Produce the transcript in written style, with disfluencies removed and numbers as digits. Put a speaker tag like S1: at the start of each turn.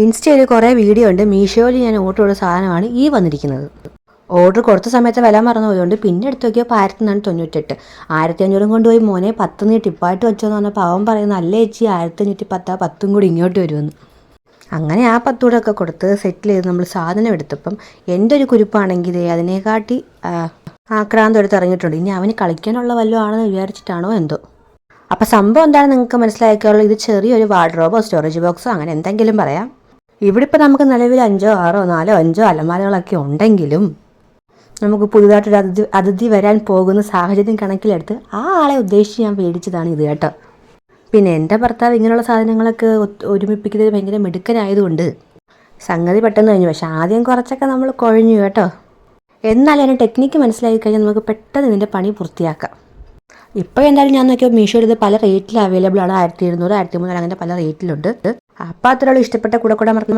S1: ഇൻസ്റ്റയിൽ കുറേ വീഡിയോ ഉണ്ട്. മീഷോയിൽ ഞാൻ ഓർഡർ ചെയ്ത സാധനമാണ് ഈ വന്നിരിക്കുന്നത്. ഓർഡർ കൊടുത്ത സമയത്ത് വില മറന്നു പോയതുകൊണ്ട് പിന്നെ എടുത്ത് നോക്കിയപ്പോൾ 1098. 1500 കൊണ്ടുപോയി മോനെ 10 നീ ടിപ്പായിട്ട് വെച്ചോന്ന് പറഞ്ഞപ്പോൾ അവൻ പറയുന്നത് അല്ല ചേച്ചി 1510 10 കൂടി ഇങ്ങോട്ട് വരുമെന്ന്. അങ്ങനെ ആ 10 കൂടെ ഒക്കെ കൊടുത്ത് സെറ്റിൽ ചെയ്ത് നമ്മൾ സാധനം എടുത്തപ്പം എൻ്റെ ഒരു കുരുപ്പാണെങ്കിൽ അതിനെക്കാട്ടി ആക്രാന്തം എടുത്ത് ഇറങ്ങിയിട്ടുണ്ട്. ഇനി അവന് കളിക്കാനുള്ള വല്ലതും ആണെന്ന് വിചാരിച്ചിട്ടാണോ എന്തോ. അപ്പോൾ സംഭവം എന്താണെന്ന് നിങ്ങൾക്ക് മനസ്സിലാക്കിയുള്ളൂ. ഇത് ചെറിയൊരു വാർഡ്രോബോ സ്റ്റോറേജ് ബോക്സോ അങ്ങനെ എന്തെങ്കിലും പറയാം. ഇവിടെ ഇപ്പോൾ നമുക്ക് നിലവിൽ 5 6 4 5 അലമാരകളൊക്കെ ഉണ്ടെങ്കിലും നമുക്ക് പുതുതായിട്ടൊരു അതിഥി വരാൻ പോകുന്ന സാഹചര്യം കണക്കിലെടുത്ത് ആ ആളെ ഉദ്ദേശിച്ച് ഞാൻ മേടിച്ചതാണ് ഇത് കേട്ടോ. പിന്നെ എൻ്റെ ഭർത്താവ് ഇങ്ങനെയുള്ള സാധനങ്ങളൊക്കെ ഒരുമിപ്പിക്കുന്നത് ഭയങ്കര മിടുക്കനായതുകൊണ്ട് സംഗതി പെട്ടെന്ന് കഴിഞ്ഞു. പക്ഷെ ആദ്യം കുറച്ചൊക്കെ നമ്മൾ കുഴഞ്ഞു കേട്ടോ. എന്നാലും അതിൻ്റെ ടെക്നിക്ക് മനസ്സിലാക്കി കഴിഞ്ഞാൽ നമുക്ക് പെട്ടെന്ന് ഇതിൻ്റെ പണി പൂർത്തിയാക്കാം. ഇപ്പോൾ എന്തായാലും ഞാൻ നോക്കിയാൽ മീഷോയിൽ ഇത് പല റേറ്റിൽ അവൈലബിൾ ആണ്. 1200 1300 അങ്ങനെ പല റേറ്റിലുണ്ട്. അപ്പോൾ അത്രയുള്ള ഇഷ്ടപ്പെട്ട കൂടെ മറക്കണം.